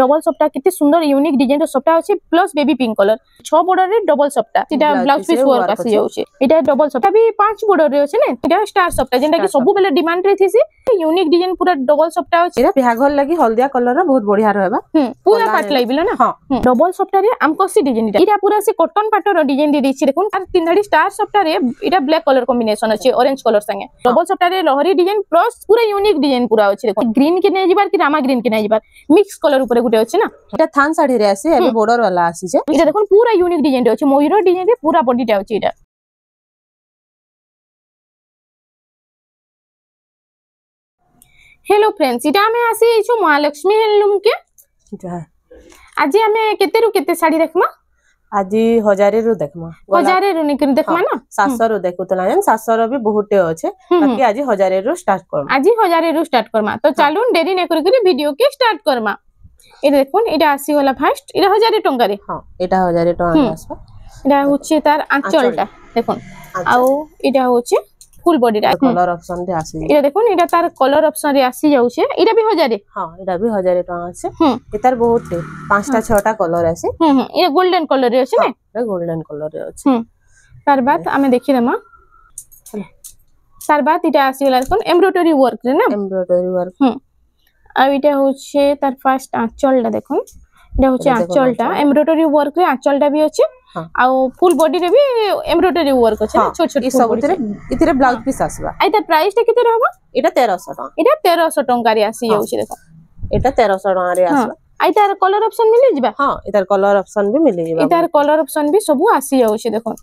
Double सप्टा केते सुंदर unique design रो सप्टा अछि plus baby pink colour 6 border रे डबल सप्टा एटा ब्लाउज पीस वर्क आसी जाउछे एटा डबल सप्टा भी 5 बॉर्डर रे अछि ने एटा स्टार सप्टा जेंटा कि सब बेले डिमांड रे थिसी यूनिक डिजाइन पूरा डबल सप्टा अछि एटा बिहाघर लागि हल्दिया कलर रो बहुत बढ़िया रहबा पूरा पाट लाइबिला ना हां डबल सप्टा रे आमकोसी डिजाइन एटा पूरा से कॉटन पाटर रो डिजाइन दे दिछि देखुन आर तीन धाड़ी स्टार सप्टा रे एटा ब्लैक कलर कॉम्बिनेशन अछि ऑरेंज कलर संगे डबल सप्टा रे लहरी डिजाइन प्लस पूरा यूनिक डिजाइन पूरा अछि देखुन ग्रीन के नै जिबार कि रामा ग्रीन के नै जिबार मिक्स कलर ऊपर गुटे अछि ना एटा थान साड़ी रे आसी एबे बॉर्डर वाला आसी छे एटा देखुन पूरा यूनिक डिजाइन रे अछि मयूर डिजाइन रे पूरा बॉडीटा अछि एटा हेलो फ्रेंड्स इटा हमें आसी छु महालक्ष्मी हैंडलूम के आज हमें केते रु केते साड़ी देखमा आज 1000 रु देखमा 1000 रु निकन देखमा ना 700 रु देखुतला जन 700 रु भी बहुते अछि बाकी आज 1000 रु स्टार्ट करमा आज 1000 रु स्टार्ट करमा तो चालून देरी नै करी वीडियो के स्टार्ट करमा ए देखुन एटा आसी वाला फर्स्ट एटा 1000 टंका रे हां एटा 1000 टंका आसबा एटा होछि तार आंचलटा देखुन आउ एटा होछि फुल बॉडी रा कलर ऑप्शन रे आसी एटा देखुन एटा तार कलर ऑप्शन रे आसी जाउछे एटा भी 1000 हां एटा भी 1000 टंका আছে एतार बहुत 5टा 6टा कलर आसी ये गोल्डन कलर रे अछि ने ए गोल्डन कलर रे अछि तार बाद हमें देखि देमा तार बाद एटा आसी वाला देखुन एम्ब्रॉयडरी वर्क रे ना एम्ब्रॉयडरी वर्क आ एटा होछे तार फर्स्ट आंचलटा देखुन एटा होछे आंचलटा एम्ब्रॉयडरी वर्क रे आंचलटा भी अछि आ फुल बॉडी रे भी एम्ब्रॉयडरी वर्क अछि छोट छोट ई सब इतरे ब्लाउज पीस आसबा आइ तार प्राइस ता केते रहबा एटा 1300 टका एटा 1300 टका रे आसी जाउछे देखो एटा 1300 टका रे आसबा आइ तार कलर ऑप्शन मिले जिबा हां एतार कलर ऑप्शन भी मिले जिबा एतार कलर ऑप्शन भी सब आसी जाउछे देखो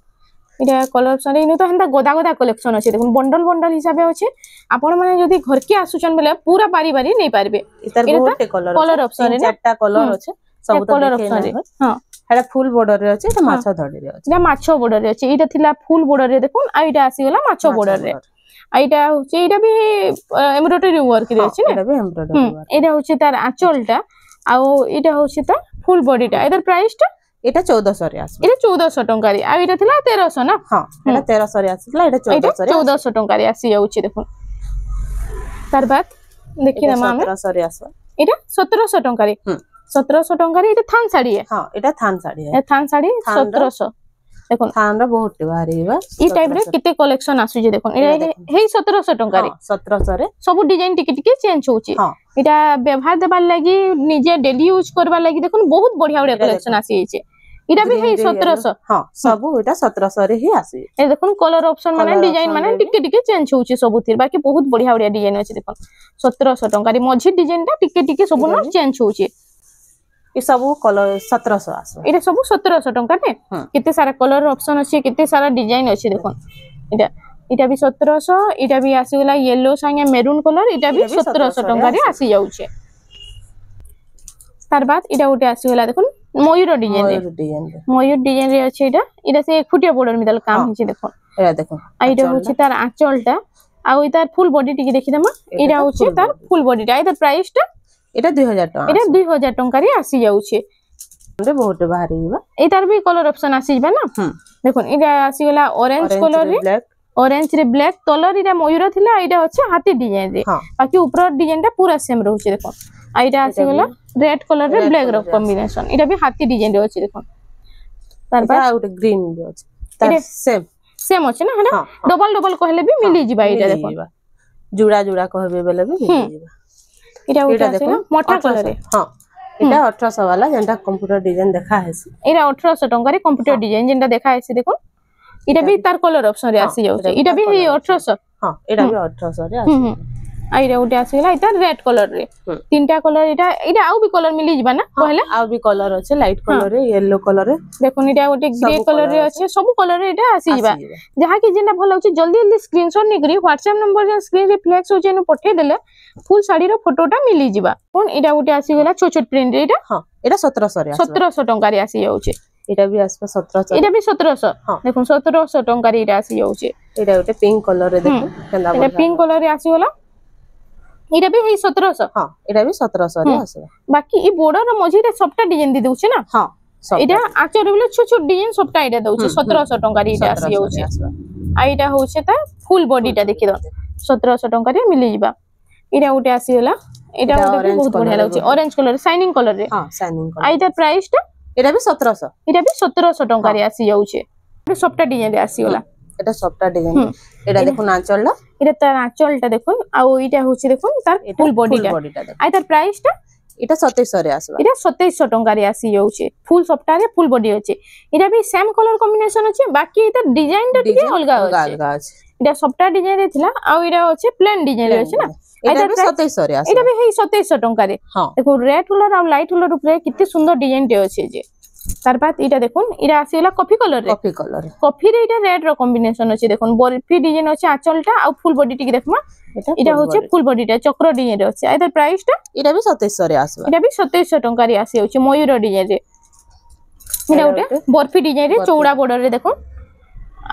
एटा कलर ऑप्शन रे इनो तो हंदा गोदा गोदा कलेक्शन अछि देखो बंडल बंडल हिसाबे अछि आपण माने जदी घर के आसुचन बेले पूरा बारी बारी नै पारबे एतार बहुत कलर ऑप्शन रे चारटा कलर अछि सब तो कलर ऑप्शन रे हां एटा फुल बॉर्डर रे अछि एटा माछो धडी रे अछि एटा माछो बॉर्डर रे अछि एटा थिला फुल बॉर्डर रे देखुन आ एटा आसी गेला माछो बॉर्डर रे आ एटा होछि एटा भी एम्ब्रॉयडरी वर्क रे अछि ने एटा भी एम्ब्रॉयडरी वर्क एटा होछि तार आंचलटा आ एटा होछि तार फुल बॉडीटा एटार प्राइस टा एटा 1400 रे आसी एटा 1400 टका रे आ एटा थिला 1300 ना हां एटा 1300 रे आसीला एटा 1400 टका रे आसी जाउछि देखुन तार बाद देखि ना मामे 1700 रे आसबा एटा 1700 टका रे 1700 टका रे एटा थान साड़ी है हां एटा थान साड़ी है थान साड़ी 1700 देखो थान रा बहुत बारीबा ई टाइप रे केते कलेक्शन आसु जे देखो ए हे 1700 टका रे 1700 रे सब डिजाइन टिके टिके चेंज होची एटा व्यवहार देबार लागि निजे डेली यूज करबा लागि देखो बहुत बढ़िया बढ़िया कलेक्शन आसी छै एटा भी हे 1700 हां सब एटा 1700 रे ही आसी ए देखो कलर ऑप्शन माने डिजाइन माने टिके टिके चेंज होची सब थिर बाकी बहुत बढ़िया बढ़िया डिजाइन अछि देखो 1700 टका रे मझी डिजाइन ता टिके टिके सब न चेंज होची ए सब कलर 1700 आसो एटा सब 1700 टका ने केते सारा कलर ऑप्शन अछि केते सारा डिजाइन अछि देखो एटा एटा भी 1700 एटा भी आसी गेला येलो संगे मेरून कलर एटा भी 1700 टका रे आसी जाउ छे तार बाद एटा उटे आसी गेला देखो मयूर डिजाइन रे अछि एटा से एक फुटिया बॉर्डर मिदल काम हिचे देखो एटा होछि तार आंचलटा आ इतार फुल बॉडी टिके देखि दमा एटा होछि तार फुल बॉडीटा एटा प्राइस टा एटा 2000 टका एटा 2000 टका रे आसी जाउ छे रे बहुत बाहरी बा एतार भी कलर ऑप्शन आसी जबा ना देखो एटा आसी गेला ऑरेंज कलर रे ऑरेंज रे ब्लैक कलर एटा मयूर थिला एटा अछि हाथी डिजाइन रे बाकी ऊपर डिजाइन टा पूरा सेम रहउछे देखो आ एटा आसी गेला रेड कलर रे ब्लैक रो कॉम्बिनेशन एटा भी हाथी डिजाइन रे अछि देखो तार बाद आउट ग्रीन रे अछि तार सेम अछि ना हना डबल डबल कहले भी मिली जिबा एटा देखो जुड़ा जुड़ा कहबे बेले भी मिली जिबा एटा उटा देखो मोटा कलर रे हां एटा 1800 वाला जेंटा कंप्यूटर डिजाइन देखा हैसी एटा 1800 टका रे कंप्यूटर डिजाइन जेंटा देखा हैसी देखो एटा भी तार कलर ऑप्शन रे आसी जाउ एटा भी 1800 हां एटा भी 1800 रे आसी आइरा उटे आसी गेला एटा रेड कलर रे तीनटा कलर एटा एटा आउ भी कलर मिली जिबा ना कहले आउ भी कलर अछि लाइट कलर रे येलो कलर रे देखो एटा उटे ग्रे कलर रे अछि सब कलर रे एटा आसी जिबा जहा कि जेना भल होछि जल्दी जल्दी स्क्रीनशॉट नि करी WhatsApp नंबर जे स्क्रीन रे फ्लैक्स होछि न पठे देले फुल साड़ी रो फोटोटा मिली जिबा कोन एटा उटे आसी गेला छोट छोट प्रिंट रे एटा हां एटा 1700 रे 1700 टका रे आसी जाउछि एटा भी आसपा 1700 एटा भी 1700 देखो 1700 टका रे एटा आसी जाउछि एटा उटे पिंक कलर रे देखो केंदा एटा पिंक कलर रे आसी गेला एटा भी हे 1700 हां एटा भी 1700 रे आसे बाकी ई बॉर्डर रो मझी रे सबटा डिजाइन दे दउछे ना हां एटा आचर बेले छोट छोट डिजाइन सबटा एटा दउछे 1700 टका रे एटा आसी जाउछे आ एटा होछे ता फुल बॉडीटा देखि द 1700 टका रे मिली जिबा एटा उटे आसी गेला এটা ওটা বহুত বঢ়িয়া লাগুছে অরেঞ্জ কলর শাইনিং কলর রে हां शाइनिंग कलर আইতা প্রাইসটা এটা भी 1700 এটা भी 1700 টাকা রে আসি যাচ্ছে এটা সবটা ডিজাইন রে আসি গলা এটা সবটা ডিজাইন এটা দেখুন আঁচলটা এটা তার আঁচলটা দেখুন আর ওইটা হচ্ছে দেখুন তার ফুল বডিটা আর তার প্রাইসটা এটা 2700 রে আসবে এটা 2700 টাকা রে আসি যাচ্ছে ফুল সবটা রে ফুল বডি আছে এটা भी সেম কালার কম্বিনেশন আছে বাকি এটা ডিজাইনটা টিকে অলগা আছে এটা সবটা ডিজাইন রে থিলা আর এটা হচ্ছে প্লেন ডিজাইন রে আছে না এটা भी 2700 রে আসবে এটা भी হেই 2700 টাকা রে দেখো রেড কালার আর লাইট কালার উপরে কিতে সুন্দর ডিজাইন তে আছে যে তারপর এটা দেখুন এটা আসিলা কফি কালার রে কফি রে এটা রেড র কম্বিনেশন আছে দেখুন বরফি ডিজাইন আছে আঁচলটা আর ফুল বডি টিকে দেখমা এটা হচ্ছে ফুল বডিটা চক্র ডিজাইন রে আছে এটার প্রাইসটা এটা भी 2700 রে আসবে এটা भी 2700 টাকা রে আসি হচ্ছে ময়ূর ডিজাইন রে এটা ওটা বরফি ডিজাইন রে চৌড়া বর্ডার রে দেখুন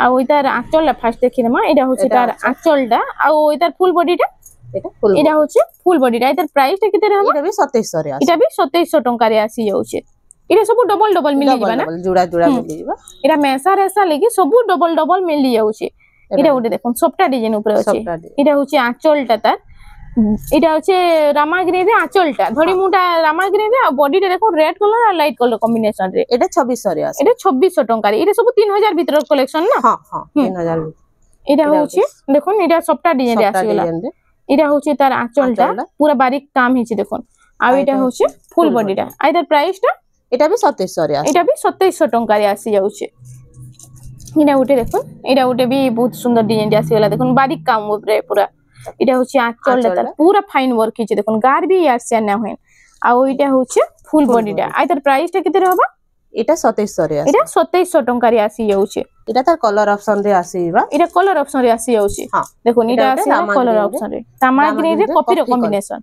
আর ওইটার আঁচলটা ফার্স্ট দেখি না এটা হচ্ছে তার আঁচলটা আর ওইটার ফুল বডিটা এটা হচ্ছে ফুল বডিটা এটার প্রাইসটা কেতে হবে এটা भी 2700 রে আসবে এটা भी 2700 টাকা রে আসি যাচ্ছে এটা সব ডবল ডবল মিলি যাবে না জুড়া জুড়া মিলি যাবে এটা মেসা রেসা লাগি সব ডবল ডবল মিলি যাচ্ছে এটা ওটা দেখুন সবটা ডিজাইন উপরে আছে এটা হচ্ছে আঁচলটা তার এটা হচ্ছে রামাগ্রি রে আঁচলটা ধরি মুটা রামাগ্রি রে বডিটা দেখুন রেড কালার আর লাইট কালার কম্বিনেশন রে এটা 2600 রে আছে এটা 2600 টাকা রে এটা সব 3000 ভিতর কালেকশন না হ্যাঁ হ্যাঁ 3000 এটা হচ্ছে দেখুন এটা সবটা ডিজাইন রে আসিলা এটা হচ্ছে তার আঁচলটা পুরো বারিক কাম হইছে দেখুন আর এটা হচ্ছে ফুল বডিটা আর এর প্রাইসটা এটা भी 2700 রে আছে এটা भी 2700 টাকা রে আসি যাচ্ছে এটা উঠে দেখুন এটা উঠে भी বহুত সুন্দর ডিজাইন রে আসিলা দেখুন বারিক কাম উপরে পুরো এটা হচ্ছে আঁচলটা তার পুরো ফাইন ওয়ার্ক হইছে দেখুন গার भी আসছে না হয় আর ওইটা হচ্ছে ফুল বডিটা আর এর প্রাইসটা কত রে হবে এটা 2700 রে আছে এটা 2700 টাকা রে আসি যাচ্ছে এটা তার কালার অপশন রে আসিবা এটা কালার অপশন রে আসি যাচ্ছে দেখুন এটা আছে কালার অপশন রে তামাগ্রি রে কপি র কম্বিনেশন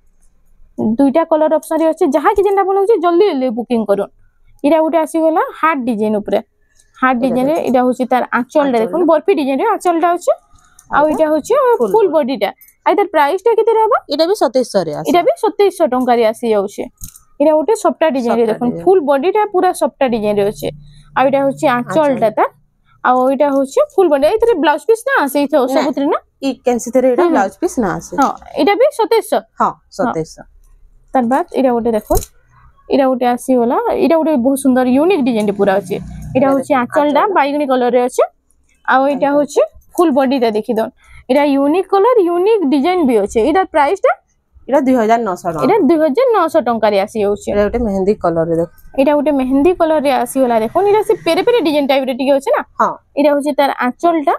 দুইটা কালার অপশন রে আছে যাহা কি যেটা বলা হচ্ছে জলদি জলদি বুকিং করুন এটা উঠে আসি গলা হার্ট ডিজাইন উপরে হার্ট ডিজাইন রে এটা হচ্ছে তার আঁচলটা দেখুন বরফি ডিজাইন রে আঁচলটা হচ্ছে আর এটা হচ্ছে ফুল বডিটা আর এর প্রাইসটা কত হবে এটা भी 2700 রে আছে এটা भी 2700 টাকা রে আসি যাচ্ছে এটা উঠে সবটা ডিজাইন রে দেখুন ফুল বডিটা পুরো সবটা ডিজাইন রে আছে আর এটা হচ্ছে আঁচলটা তার আর ওইটা হচ্ছে ফুল বডি এইতরে ব্লাউজ পিস না আছে এইতো সবুতরে না ই ক্যান্সি রে এটা ব্লাউজ পিস না আছে হ্যাঁ এটা भी 2700 হ্যাঁ 2700 তারপর এটা উঠে দেখুন এটা উঠে আসি হলা এটা উঠে বহুত সুন্দর ইউনিক ডিজাইন পুরা আছে এটা হচ্ছে আঁচলটা বাইগনি কালারে আছে আর এটা হচ্ছে ফুল বডিটা দেখি দাও এটা ইউনিক কালার ইউনিক ডিজাইন বি আছে এটার প্রাইসটা এটা 2900 টাকা এটা 2900 টাকা রে আসি হচ্ছে এটা ওটা মেহেন্দি কালার রে দেখো এটা ওটা মেহেন্দি কালার রে আসি হলা দেখুন এটা সে পেরে পেরে ডিজাইন টাইপ রে টিকে আছে না হ্যাঁ এটা হচ্ছে তার আঁচলটা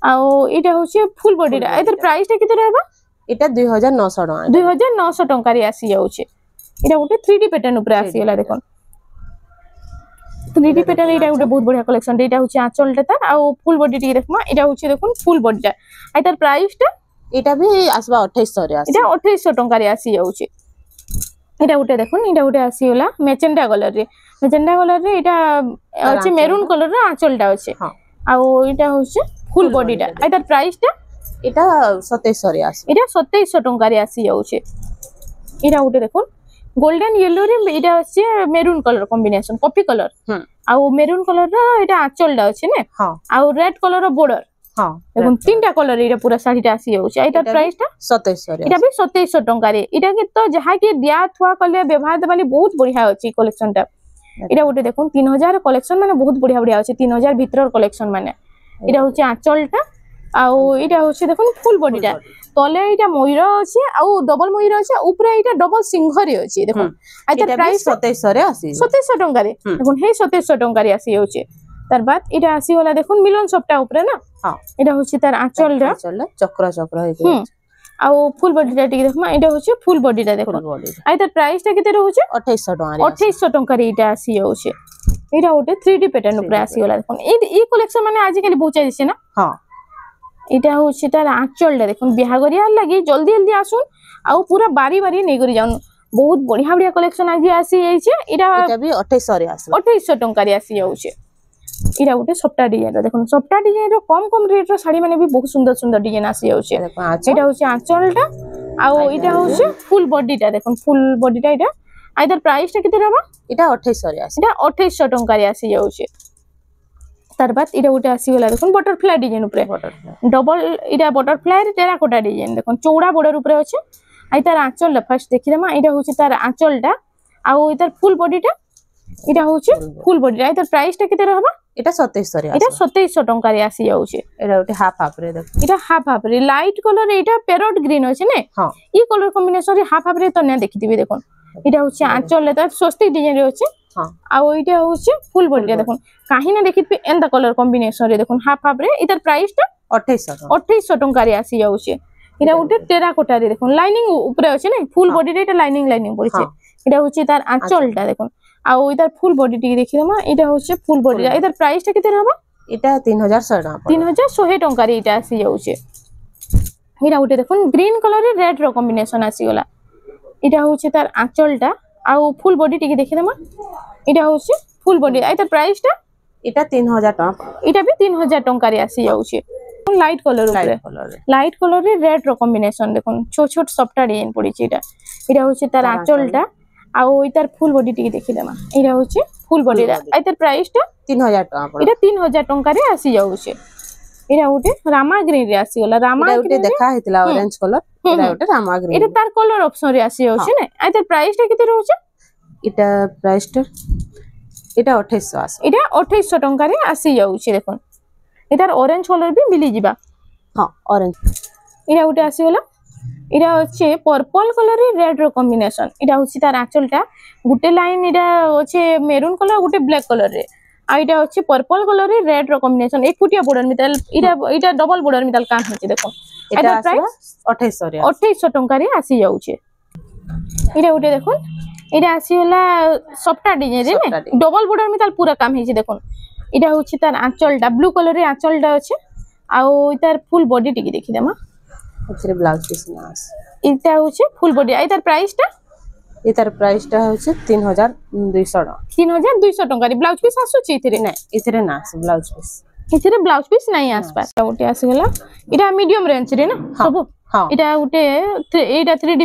আর এটা হচ্ছে ফুল বডিটা এটার প্রাইসটা কত হবে এটা 2900 টাকা 2900 টাকা রে আসি যাচ্ছে এটা ওটা 3D প্যাটার্ন উপরে আসি হলা দেখুন 3D প্যাটার্ন এটা ওটা বহুত বড়িয়া কালেকশন এটা হচ্ছে আঁচলটা তার আর ফুল বডি টি দেখমা এটা হচ্ছে দেখুন ফুল বডিটা আর তার প্রাইসটা এটা भी আসবা 2800 রে আছে এটা 2800 টাকা রে আসি যাচ্ছে এটা উঠে দেখুন এটা উঠে আসি হলা মেজেন্ডা কালার রে এটা হচ্ছে মেরুন কালার রে আঁচলটা আছে আর এটা হচ্ছে ফুল বডিটা আর তার প্রাইসটা এটা 2700 রে আছে এটা 2700 টাকা রে আসি যাচ্ছে এটা উঠে দেখুন গোল্ডেন ইয়েলো রে এটা হচ্ছে maroon colour combination coffee colour আর মেরুন কালার র এটা আঁচলটা আছে না আর রেড কালার র বর্ডার হ্যাঁ দেখুন তিনটা কালার এটা পুরো শাড়িটা আসি যাচ্ছে এটার প্রাইসটা 2700 রে এটা भी 2700 টাকা রে এটা কি তো যাহা কি দিয়া থুয়া কলে ব্যবহার দেবালি বহুত বঢ়িয়া আছে কালেকশনটা এটা উঠে দেখুন 3000 কালেকশন মানে বহুত বঢ়িয়া বঢ়িয়া আছে 3000 ভিতরর কালেকশন মানে এটা হচ্ছে আঁচলটা আর এটা হচ্ছে দেখুন ফুল বডিটা তলে এটা ময়ূর আছে আর ডবল ময়ূর আছে উপরে এটা ডবল সিংহরি আছে দেখুন এটার প্রাইস 2700 রে আছে 2700 টাকা রে দেখুন হেই 2700 টাকা রে আসি যাচ্ছে তারপর এটা আসি হলা দেখুন মিলন সবটা উপরে না হ্যাঁ এটা হচ্ছে তার আঁচলটা চক্র চক্র হইছে আর ফুল বডিটা টিকে দেখুন এটা হচ্ছে ফুল বডিটা দেখুন আর এটার প্রাইসটা কত রয়েছে 2800 টাকা 2800 টাকা রে এটা আসি যাচ্ছে এটা ওটা 3D প্যাটার্ন উপরে আসি হলা দেখুন এই কালেকশন মানে আজকাল পৌঁছে দিছে না হ্যাঁ এটা হচ্ছে তার আঁচলটা দেখুন বিহাগরিয়ার লাগি জলদি জলদি আসুন আর পুরা বাড়ি বাড়ি নেই করে যান বহুত বড়িয়া বড়িয়া কালেকশন আজি আসি যাইছে এটা भी 2800 রে আছে 2800 টাকা রে আসি যাচ্ছে এটা ওটা সবটা ডিজাইন দেখুন সবটা ডিজাইন কম কম রেট র শাড়ি মানে বহুত সুন্দর সুন্দর ডিজাইন আসি যাচ্ছে এটা হচ্ছে আঁচলটা আর এটা হচ্ছে ফুল বডিটা দেখুন ফুল বডিটা এটা আর এটার প্রাইসটা কত হবে এটা 2800 রে আছে এটা 2800 টাকা রে আসি যাচ্ছে তারপর এটা উঠে আসি গলা দেখুন বাটারফ্লাই ডিজাইন উপরে ডবল এটা বাটারফ্লাই টেরাকোটা ডিজাইন দেখুন চৌড়া বর্ডার উপরে আছে আই তার আঁচলটা ফার্স্ট দেখি দেমা এটা হচ্ছে তার আঁচলটা আর এটার ফুল বডিটা এটা হচ্ছে ফুল বডিটা এটার প্রাইসটা কেতে রহবা এটা 2700 রে এটা 2700 টাকা রে আসি যাচ্ছে এটা ওটি হাফ হাফ রে দেখো এটা হাফ হাফ রে লাইট কলর এটা প্যারট গ্রিন আছে না হ্যাঁ এই কলর কম্বিনেশন রে হাফ হাফ রে তো না দেখিদিবি দেখুন এটা হচ্ছে আঁচল তার স্বস্তিক ডিজাইন রে আছে হ্যাঁ আর ওইটা হচ্ছে ফুল বডিটা দেখুন কাহিনা দেখিবি এন্ডা কলর কম্বিনেশন রে দেখুন হাফ হাফ রে এটার প্রাইসটা 2800 টাকা রে আসি যাচ্ছে এটা ওটা টেরাকোটা রে দেখুন লাইনিং উপরে আছে না ফুল বডি রে এটা লাইনিং পড়ছে এটা হচ্ছে তার আঁচলটা দেখুন আর ওইটার ফুল বডিটি দেখি দেমা এটা হচ্ছে ফুল বডিটা এটার প্রাইসটা কেতে হবে এটা 3100 টাকা 3100 টাকা রে এটা আসি যাচ্ছে এটা ওটা দেখুন গ্রিন কালারের রেড র কম্বিনেশন আসি গলা এটা হচ্ছে তার আঁচলটা আর ফুল বডিটি দেখি দেমা এটা হচ্ছে ফুল বডি এটার প্রাইসটা এটা 3000 টাকা এটা भी 3000 টাকা রে আসি যাচ্ছে লাইট কলর উপরে লাইট কলরের রেড র কম্বিনেশন দেখুন ছোট ছোট সফটওয়্যার ডিজাইন পড়েছে এটা হচ্ছে তার আঁচলটা আর ওইটার ফুল বডিটি দেখি দেমা এটা হচ্ছে ফুল বডিটা এটার প্রাইসটা 3000 টাকা এটা 3000 টাকা রে আসি যাচ্ছে এটা ওটে রামা গ্রিন রে আসি গলা রামা গ্রিন দেখা হইতলা অরেঞ্জ কলর এটা ওটে রামা গ্রিন এটা তার কলর অপশন রে আসি যাচ্ছে না এটার প্রাইসটা কেতে রହୁছে এটা প্রাইসটা এটা 2800 আছে এটা 2800 টাকা রে আসি যাচ্ছে দেখুন এটার অরেঞ্জ কলর भी মিলি ଯିବା হ্যাঁ অরেঞ্জ এটা ওটে আসি গলা এটা হচ্ছে পার্পল কালারের রেড র কম্বিনেশন এটা হচ্ছে তার আঁচলটা গুটে লাইন এটা হচ্ছে মেরুন কালার গুটে ব্ল্যাক কালারে আর এটা হচ্ছে পার্পল কালারের রেড র কম্বিনেশন একুটিয়া বর্ডার মিতাল এটা ডবল বর্ডার মিতাল কাম হচ্ছে দেখো এটা প্রাইস 2800 রে 2800 টাকা রে আসি যাচ্ছে এটা ওটে দেখুন এটা আসি হলা সফটওয়্যার ডিজাইন রে ডবল বর্ডার মিতাল পুরা কাম হইছে দেখুন এটা হচ্ছে তার আঁচলটা ব্লু কালারের আঁচলটা আছে আর ওইটার ফুল বডি টিকে দেখি দেমা এর ব্লাউজ পিস না আছে এটা হচ্ছে ফুল বডি এটার প্রাইসটা হচ্ছে 3200 টাকা 3200 টাকা রে ব্লাউজ পিস আসুଛି এଥିରେ না এଥିରେ না আছে ব্লাউজ পিস এଥିରେ ব্লাউজ পিস নাই আসবা ওটে আসিগলা এটা মিডিয়াম রেঞ্জ রে না সবু এটা ওটে এইটা 3D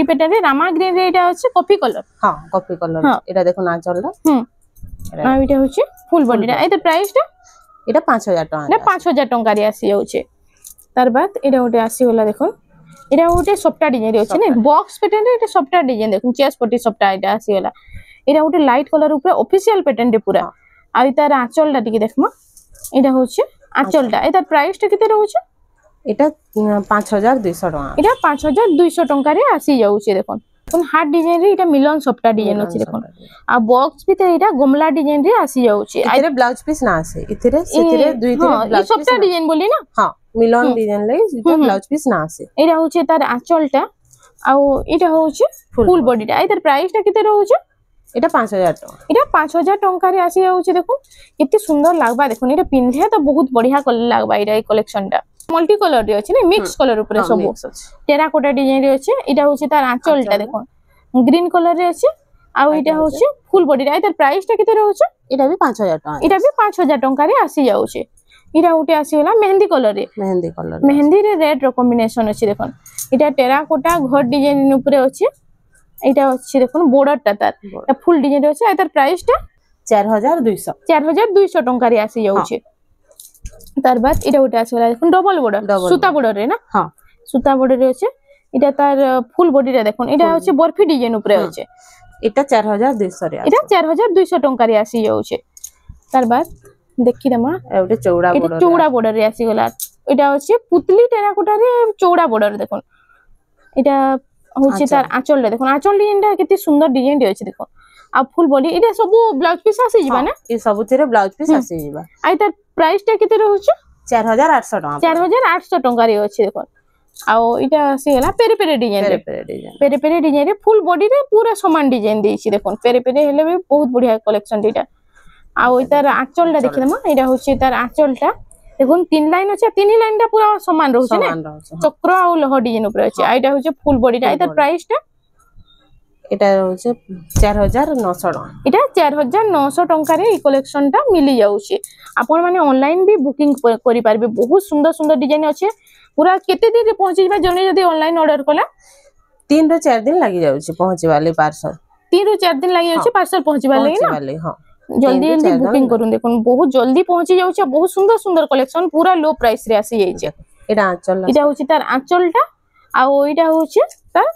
প্যাটার্ন রে রামা গ্রিন রে এটা হচ্ছে কফি কালার হ্যাঁ কফি কালার এটা দেখুন আঁচলটা আর এটা হচ্ছে ফুল বডিটা এটার প্রাইসটা এটা 5000 টাকা না 5000 টাকা রে আসি যাচ্ছে তার বাদ এটা ওটে আসিগলা দেখুন এটা ওটে সফটওয়্যার ডিজাইন রে আছে না বক্স প্যাটার্ন রে এটা সফটওয়্যার ডিজাইন দেখুন চেস পটি সফটওয়্যার এটা আসিগলা এটা ওটে লাইট কালার উপরে অফিশিয়াল প্যাটার্ন রে পুরা আর তার আঁচলটা টিকে দেখমা এটা হচ্ছে আঁচলটা এটার প্রাইসটা কেতে রହୁছে এটা 5200 টাকা এটা 5200 টাকা রে আসি যাচ্ছে দেখুন কোন হার্ড ডিজাইন রে এটা মিলন সফটওয়্যার ডিজাইন আছে দেখুন আর বক্স ভিতরে এটা গমলা ডিজাইন রে আসি যাচ্ছে এতে ব্লাউজ পিস না আছে এতে সেতে দুই তিন ব্লাউজ পিস সফটওয়্যার ডিজাইন বলি না হ্যাঁ মিলন ডিজাইন লাই এটা ব্লাউজ পিস না আছে এটা হচ্ছে তার আঁচলটা আর এটা হচ্ছে ফুল বডিটা এটার প্রাইসটা কেতে রହୁছে এটা 5000 টাকা এটা 5000 টাকা রে আসি যাচ্ছে দেখুন কেতে সুন্দর লাগবা দেখুন এটা পিনলে তো বহুত বঢ়িয়া লাগবা এটা এই কালেকশনটা মাল্টি কালার রে আছে না মিক্স কালার উপরে সব টেরাকোটা ডিজাইন রে আছে এটা হচ্ছে তার আঁচলটা দেখুন গ্রিন কালার রে আছে আর এটা হচ্ছে ফুল বডিটা এটার প্রাইসটা কেতে রହୁছে এটা भी 5000 টাকা এটা भी 5000 টাকা রে আসি যাচ্ছে এটা উঠে আসিগলা মেহেন্দি কালার রে মেহেন্দি রে রেড র কম্বিনেশন আছে দেখুন এটা টেরাকোটা ঘর ডিজাইন উপরে আছে এটা হচ্ছে দেখুন বর্ডারটা তার এটা ফুল ডিজাইন আছে এটার প্রাইসটা 4200 টাকা রে আসি যাচ্ছে তার বাদ এটা উঠে আসিগলা দেখুন ডবল বর্ডার সুতা বর্ডার রে না হ্যাঁ সুতা বর্ডার রে আছে এটা তার ফুল বডিটা দেখুন এটা হচ্ছে বরফি ডিজাইন উপরে আছে এটা 4200 রে এটা 4200 টাকা রে আসি যাচ্ছে তার বাদ দেখি দেমা এটা চৌড়া বর্ডার রে আসিগলা এটা হচ্ছে পুতলি টেরাকোটা রে চৌড়া বর্ডার দেখুন এটা হচ্ছে তার আঁচলটা দেখুন আঁচল ডিজাইনটা কেতে সুন্দর ডিজাইন আছে দেখুন আর ফুল বডি এটা সব ব্লাউজ পিস আসি ଯିବା না এই সবুতিরে ব্লাউজ পিস আসি ଯିବା আই তার প্রাইসটা কেতে রହୁছে 4800 টাকা 4800 টাকা রে আছে দেখুন আর এটা আসি গলা পেরে পেরে ডিজাইন রে ফুল বডি রে পুরা সমান ডিজাইন দেইছি দেখুন পেরে পেরে হেলে भी বহুত বঢ়িয়া কালেকশন এটা আর ওই তার আঁচলটা দেখি না এটা হচ্ছে তার আঁচলটা দেখুন তিন লাইন আছে তিন লাইনটা পুরো সমান রହୁছে না চক্র আর লহ ডিজাইন উপরে আছে এটা হচ্ছে ফুল বডিটা এটার প্রাইসটা এটা হচ্ছে 4900 টাকা এটা 4900 টাকা রে এই কালেকশনটা মিলি যাচ্ছে আপন মানে অনলাইন भी বুকিং করি পারবে বহুত সুন্দর সুন্দর ডিজাইন আছে পুরা কেতে দিন পৌঁছি যাবে জনে যদি অনলাইন অর্ডার কলা 3 ରୁ 4 দিন লাগি যাଉଛି পਹੁંચବାলে পার্সল 3 ରୁ 4 দিন লাগি যাଉଛି পার্সল পਹੁंचबाले না हां जल्दी जल्दी बुकिंग करून देखुन बहुत जल्दी पहुंची जाउछ बहुत सुंदर सुंदर कलेक्शन पूरा लो प्राइस रे आसी जाइछ এটা আঁচল এটা হচ্ছে তার আঁচলটা ଆଉ ଏଇଟା ହଉଛି ତାର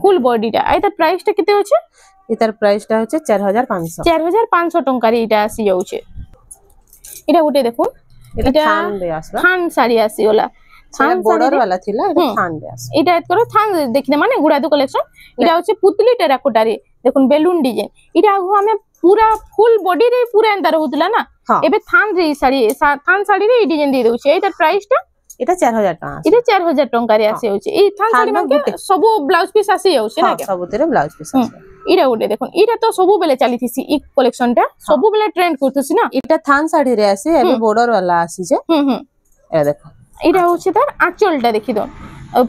ফুল বডিটা আই তার প্রাইসটা কেতে আছে এটার প্রাইসটা হচ্ছে 4500 4500 টাকার এটা আসি যাচ্ছে এটা উঠে দেখুন এটা থান রে আসবা থান শাড়ি আসি ওলা থান বর্ডার वाला থিলা এটা থান রে আসে এটা এত করে থান দেখিলে মানে গুড়াদু কালেকশন এটা হচ্ছে পুতলি টেরাকোটারে দেখুন বেলুন ডিজাইন এটা আমি পুরা ফুল বডি রে পুরা এন্টার হউতলা না এবে থান রে থান শাড়ি রে এই ডিজাইন দিয়ে দেউছে এইটার প্রাইসটা এটা 4000 টাকা এটা 4000 টাকারে আসি যাচ্ছে এই থান শাড়ি মানে সব ব্লাউজ পিস আসি যাচ্ছে না সবুতরে ব্লাউজ পিস আছে এটা উঠে দেখুন এটা তো সবু বেলে চালিতিছি ই কালেকশনটা সবু বেলে ট্রেন্ড করতেছি না এটা থান শাড়ি রে আসে এবে বর্ডার वाला আসিছে এ দেখো এটা হচ্ছে তার আঁচলটা দেখি দাও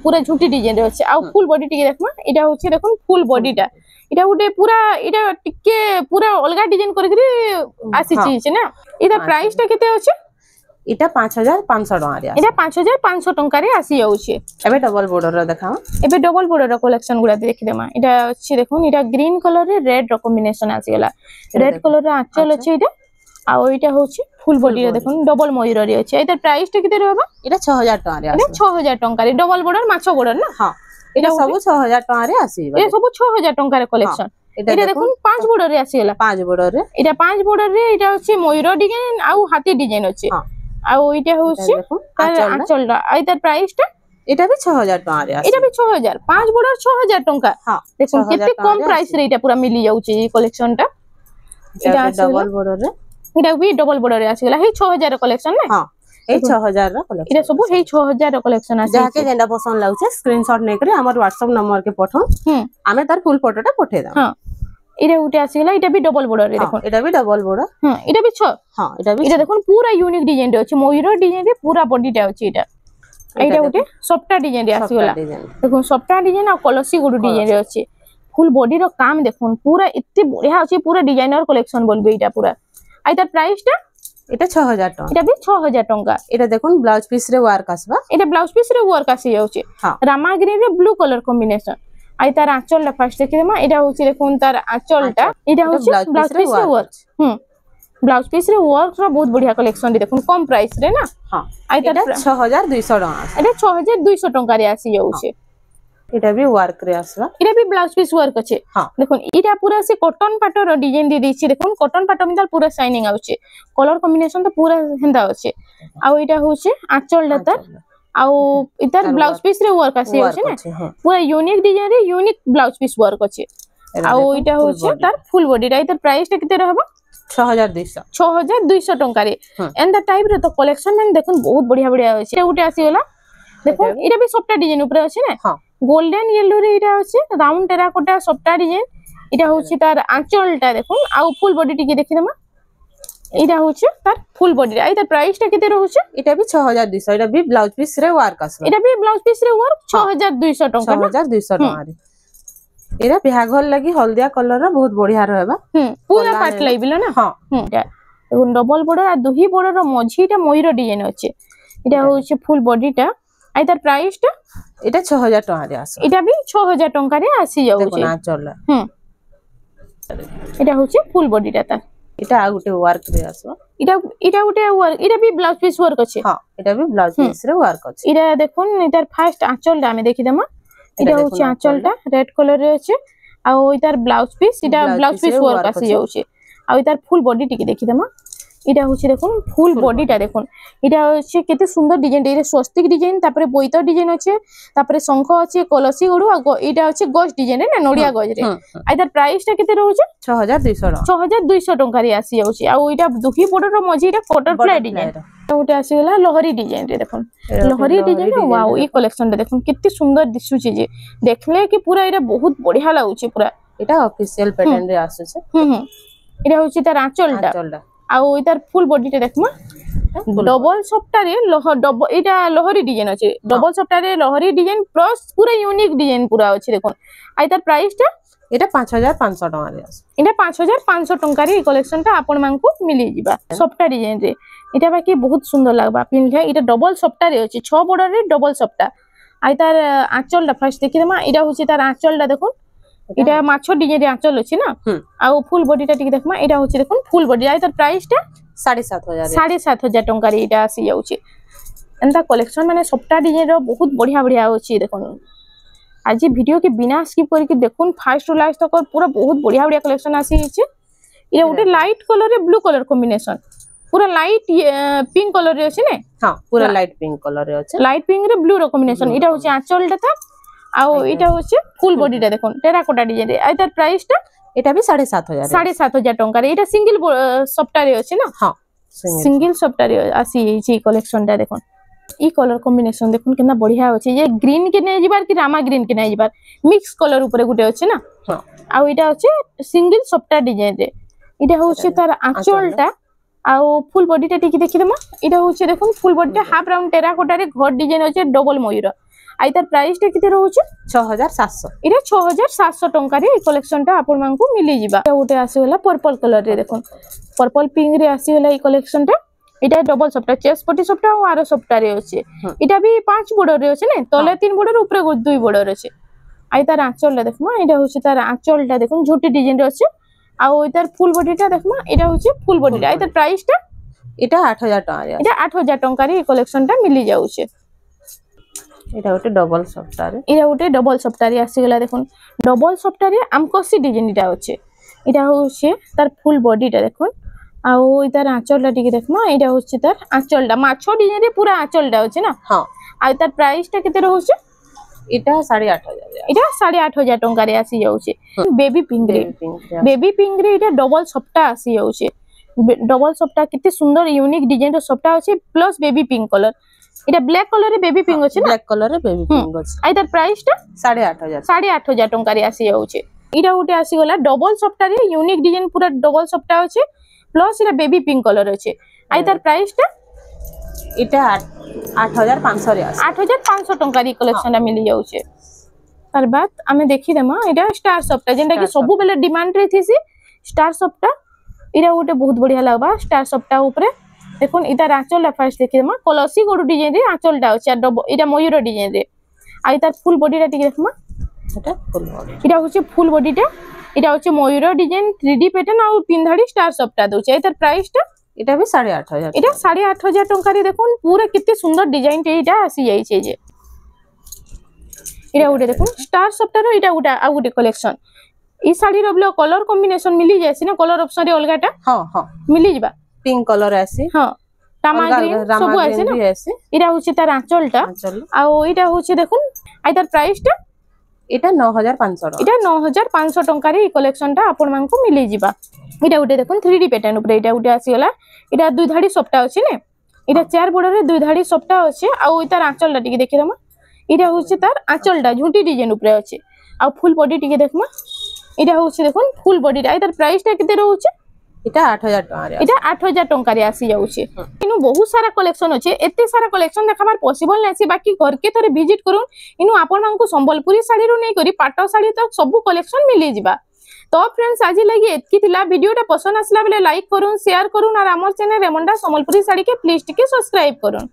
পুরো ঝুটি ডিজাইন রে আছে আর ফুল বডি টিকে দেখমা এটা হচ্ছে দেখুন ফুল বডিটা এটা উঠে পুরা এটা টিকে পুরা অলগা ডিজাইন করে করে আসিছে না এটা প্রাইসটা কেতে আছে এটা 5500 টাকা রে এটা 5500 টাকারে আসি যাচ্ছে এবে ডবল বর্ডার রে দেখাও এবে ডবল বর্ডার কালেকশন গুলা দেখি দেমা এটা হচ্ছে দেখুন এটা গ্রিন কালার রে রেড কম্বিনেশন আসি গলা রেড কালার রে আঁচল আছে এটা আর ওইটা হচ্ছে ফুল বডি রে দেখুন ডবল ময়ূরী আছে এটার প্রাইসটা কেতে রহবা এটা 6000 টাকা রে এটা 6000 টাকারে ডবল বর্ডার মাছো বর্ডার না হ্যাঁ এটা সব 6000 টাকা রে আসিবা এটা সব 6000 টাকার কালেকশন এটা দেখুন 5 বর্ডার রে আসি গলা 5 বর্ডার রে এটা 5 বর্ডার রে এটা হচ্ছে ময়ূরী ডিজাইন আর হাতি ডিজাইন আছে আর ওইটা হচ্ছে আঁচলটা এটার প্রাইসটা এটা भी 6000 টাকা রে আসে এটা भी 6000 5 বর্ডার 6000 টাকা হ্যাঁ দেখুন কত কম প্রাইস রে এটা পুরো মিলি যাচ্ছে এই কালেকশনটা এটা ডবল বর্ডার রে এটা भी ডবল বর্ডার রে আসে গলা এই 6000 এর কালেকশন না হ্যাঁ এই 6000 এর কালেকশন এটা সব এই 6000 এর কালেকশন আছে যাকে যেটা পছন্দ লাগুছে স্ক্রিনশট নেই করে আমার WhatsApp নম্বর কে পাঠাও আমি তার ফুল ফটোটা পাঠিয়ে দাও হ্যাঁ এটা উঠে আসে গলা এটা भी ডবল বর্ডার রে দেখুন এটা भी ডবল বর্ডার হ্যাঁ এটা भी 6 হ্যাঁ এটা भी এটা দেখুন পুরো ইউনিক ডিজাইন রে আছে ময়ূর ডিজাইন রে পুরো বডিটা আছে এটা এইটা উঠে সফটটা ডিজাইন রে আসি গলা দেখুন সফটটা ডিজাইন আর কলসি গুড় ডিজাইন রে আছে ফুল বডি র কাম দেখুন পুরো এতে বঢ়িয়া আছে পুরো ডিজাইনার কালেকশন বলবে এটা পুরো আর তার প্রাইসটা এটা 6000 টাকা এটা भी 6000 টাকা এটা দেখুন ব্লাউজ পিস রে ওয়ার্ক আসবা এটা ব্লাউজ পিস রে ওয়ার্ক আসি যাচ্ছে রামা গ্রিন রে ব্লু কালার কম্বিনেশন আই তার আঁচলটা ফার্স্ট দেখি দেমা এটা হচ্ছে দেখুন তার আঁচলটা এটা হচ্ছে ব্লাউজ পিস রে ওয়ার্ক ব্লাউজ পিস রে ওয়ার্ক রা বহুত বঢ়িয়া কালেকশন দেখুন কম প্রাইস রে না হ্যাঁ আই তার 6200 টাকা এটা 6200 টাকা রে আসি যাচ্ছে এটা भी ওয়ার্ক রে আসবা এটা भी ব্লাউজ পিস ওয়ার্ক আছে দেখুন এটা পুরা সে কটন পাটর ডিজাইন দিয়ে দিছি দেখুন কটন পাটর মিতাল পুরা শাইনিং আউছে কলর কম্বিনেশন তো পুরা হেন্দা আছে আর এটা হচ্ছে আঁচলটা তার আর ইতার ব্লাউজ পিস রে ওয়ার্ক আসি যাচ্ছে না পুরা ইউনিক ডিজাইন রে ইউনিক ব্লাউজ পিস ওয়ার্ক আছে আর এটা হচ্ছে তার ফুল বডিটা ইতার প্রাইসটা কেতে রহবা 6200 টাকা রে এন্ডা টাইপ রে তো কালেকশন মানে দেখুন বহুত বঢ়িয়া বঢ়িয়া আছে এটা উঠে আসি গলা দেখুন এটা भी সফটটা ডিজাইন উপরে আছে না গোল্ডেন ইয়েলো রে এটা আছে রাউন্ড টেরাকোটা সফটটা ডিজাইন এটা হচ্ছে তার আঁচলটা দেখুন আর ফুল বডি টিকে দেখি দেমা এটা হচ্ছে তার ফুল বডি আর এটার প্রাইসটা কেতে রহুছে এটা भी 6200 এটা भी ব্লাউজ পিস রে ওয়ার্ক আসবে এটা भी ব্লাউজ পিস রে ওয়ার্ক 6200 টাকা 6200 টাকা রে এরা বিহাঘর লাগি হলদিয়া কলর র বহুত বঢ়িয়া রহবা পুরা পাট লাইবিলা না এটা দেখুন ডবল বর্ডার আর দুহি বর্ডার র মঝিটা ময়ূর ডিজাইন আছে এটা হচ্ছে ফুল বডিটা আর তার প্রাইসটা এটা 6000 টাকা রে আসে এটা भी 6000 টাকা রে আসি যাচ্ছে দেখুন আঁচলটা এটা হচ্ছে ফুল বডিটা তার এটা আগুটে ওয়ার্ক রে আসবা এটা উঠে ওয়ার্ক এটা भी ব্লাউজ পিস ওয়ার্ক আছে হ্যাঁ এটা भी ব্লাউজ পিস রে ওয়ার্ক আছে এটা দেখুন এটার ফার্স্ট আঁচলটা আমি দেখি দেমা এটা হচ্ছে আঁচলটা রেড কালার রে আছে আর ওইটার ব্লাউজ পিস এটা ব্লাউজ পিস ওয়ার্ক আসি যাচ্ছে আর ওইটার ফুল বডি টিকে দেখি দেমা এটা হচ্ছে দেখুন ফুল বডিটা দেখুন এটা হচ্ছে কেতে সুন্দর ডিজাইন এটা স্বস্তিক ডিজাইন তারপরে বৈত ডিজাইন আছে তারপরে শঙ্খ আছে কলসি গড়ু আর এটা হচ্ছে গজ ডিজাইন না নড়িয়া গজ রে আর তার প্রাইসটা কেতে রহুছে 6200 টাকা রে আসি যাচ্ছে আর ওইটা দুহি বর্ডার মঝি এটা বাটারফ্লাই ডিজাইন ওটা আসি গলা লহরি ডিজাইন রে দেখুন লহরি ডিজাইন ওয়াও এই কালেকশনটা দেখুন কেতে সুন্দর দিশুছে যে দেখলে কি পুরা এটা বহুত বঢ়িয়া লাগুছে পুরা এটা অফিশিয়াল প্যাটার্ন রে আসছে এটা হচ্ছে তার আঁচলটা আর ওইটার ফুল বডিটা দেখমা ডবল সফটারে ডবল এটা লহরি ডিজাইন আছে ডবল সফটারে লহরি ডিজাইন প্লাস পুরা ইউনিক ডিজাইন পুরা আছে দেখুন আর তার প্রাইসটা এটা 5500 টাকা রে আছে এটা 5500 টাকা রে এই কালেকশনটা আপন মানকু মিলি যিবা সফটা ডিজাইন রে এটা বাকি বহুত সুন্দর লাগবা পিনলে এটা ডবল সফটারে আছে 6 বর্ডার রে ডবল সফটা আর তার আঁচলটা ফার্স্ট দেখি দেমা এটা হচ্ছে তার আঁচলটা দেখুন এটা মাছো ডিজাইন আঁচল আছে না আর ফুল বডিটা টিকে দেখমা এটা হচ্ছে দেখুন ফুল বডি আর তার প্রাইসটা 7500 টাকা রে এটা আসি যাচ্ছে এন্তা কালেকশন মানে সফটা ডিজাইন র বহুত বঢ়িয়া বঢ়িয়া আছে দেখুন आज वीडियो के बिना स्किप करके देखुन फास्ट टू लास्ट तक पूरा बहुत बढ़िया बढ़िया कलेक्शन आसी हिचे। ये गोटे लाइट कलर रे ब्लू कलर कॉम्बिनेशन पूरा लाइट पिंक कलर रे अछि ने। हां पूरा लाइट पिंक कलर रे अछि, लाइट पिंक रे ब्लू रो कॉम्बिनेशन। इटा होचे आंचलटा था आ इटा होचे फुल बॉडीटा देखुन टेराकोटा डिजाइन रे। आ तार प्राइसटा एटा भी 7500 7500 टंका रे। इटा सिंगल सप्ताह रे अछि ना। हां सिंगल सप्ताह रे आसी छि कलेक्शनटा देखुन। ई कलर कॉम्बिनेशन देखुन केना बढ़िया अछि। ये ग्रीन के नै जिबार कि रामा ग्रीन के नै जिबार मिक्स कलर ऊपर गुटे अछि ना। हां आ इटा अछि सिंगल सप्ताह डिजाइन रे। इटा होछि तार आंचलटा आ फुल बॉडीटा टिकी देखि देमा। इटा होछि देखुन फुल बॉडीटा हाफ राउंड टेराकोटा रे घर डिजाइन अछि डबल मयूर। आई तार प्राइसटा किते रहउछि 6700। इटा 6700 टंका रे कलेक्शनटा आपन मानकु मिली जिबा। एटा उटे आसी होला पर्पल कलर रे देखुन पर्पल पिंक रे आसी होला ई कलेक्शनटा। इटा डबल सप्ताह चेस्ट पट्टी सप्ताह और आरो सप्ताह रे अछि। इटा भी 5 बॉर्डर रे अछि ने तले 3 बॉर्डर ऊपर 2 बॉर्डर अछि। आई तार आंचलटा देखमा इटा होछि तार आंचलटा देखुन झोटी डिजाइन रे अछि। आ इतार फुल बॉडीटा देखमा इटा होछि फुल बॉडी। आई तार प्राइसटा इटा 8000 टका रे। इटा 8000 टंका रे कलेक्शनटा मिली जाउछे। इटा गोटे डबल सप्ताह रे। इटा गोटे डबल सप्ताह रे आसी गेला देखुन डबल सप्ताह रे आमकोसी डिजाइन इटा अछि। इटा होछि तार फुल बॉडीटा देखुन आ इतार आंचलटा टिके देखमा इटा होछि तार आंचलटा माछो डिजाइन रे पूरा आंचलटा अछि ना। हां आ तार प्राइसटा केते रहउछि इटा 8500। इटा 8500 टंका रे आसी जाउछे। बेबी पिंक रे इटा डबल सप्ताह आसी जाउछे। डबल सप्ताह कितने सुंदर यूनिक डिजाइन रो सप्ताह अछि प्लस बेबी पिंक कलर। इटा ब्लैक कलर रे बेबी पिंक अछि ना। ब्लैक कलर रे बेबी पिंक अछि। आई तार प्राइसटा 8500 टंका रे आसी जाउछे। इटा उटे आसी गला डबल सप्ताह रे यूनिक डिजाइन पूरा डबल सप्ताह अछि प्लस इटा बेबी पिंक कलर अछि। आई तार प्राइसटा इटा 8500 रे आसी 8500 टंका रे कलेक्शन मिली जाउछे। तार बाद हमें देखि देमा इटा स्टार सप्ताह जेंटा कि सब बेले डिमांड रे थिसी स्टार सप्ताह। इटा उटे बहुत बढ़िया लागबा स्टार सप्ताह ऊपर देखुन इतार आंचलटा फर्स्ट देखि देमा कलसी गोडू डिजाइन रे आंचलटा अछि इटा मयूर डिजाइन रे। आई तार फुल बॉडीटा टिके देखमा इटा फुल बॉडी इटा होछि फुल बॉडीटा इटा होछि मयूर डिजाइन 3D पैटर्न आ 3 धाड़ी स्टार सप्ताह दोछि। आई तार प्राइसटा इटा भी 8500 इटा 8500 टंका रे देखुन पूरा कितने सुंदर डिजाइन टे इटा आसी जाई छे जे। इटा उटे देखुन स्टार सप्ताह रो इटा उटा आ उटे कलेक्शन ई साड़ी रो ब्लू कलर कॉम्बिनेशन मिली जायसी ना कलर ऑप्शन रे अलगाटा। हां हां मिली जिबा पिंक कलर आसी। हां रामा ग्रीन सब आसी ना। इटा होछि तार आंचलटा आ इटा होछि देखुन आई तार प्राइसटा इटा 9500 इटा 9500 टंका रे कलेक्शनटा आपन मानकु मिली जिबा। इटा उटे देखुन 3D पैटर्न ऊपर इटा उटे आसी गला इटा 2 धाड़ी सप्ताह अछि ने। इटा 4 बॉर्डर रे 2 धाड़ी सप्ताह अछि आ इतार आंचलटा टिके देखि दमा इटा होछि तार आंचलटा झुंटी डिजाइन ऊपर अछि आ फुल बॉडी टिके देखमा इटा होछि देखुन फुल बॉडी रा इतार प्राइसटा केते रहउछि इटा 8000 टका रे। इटा 8000 टंका रे आसी जाउछि। इनु बहुत सारा कलेक्शन अछि एते सारा कलेक्शन देखाबार पॉसिबल नै छै बाकी घर के थोड़े विजिट करूं इनु आपन मानकु संबलपुरी साड़ी रो नै करी पाटो साड़ी तक सब कलेक्शन मिली जिबा। तो फ्रेंड्स आज लगी एतकी थिला वीडियोटा पसंद आसला बेले लाइक करूं शेयर करूं और हमर चैनल रेमंडा संबलपुरी साड़ी के प्लीज टिके सब्सक्राइब करूं।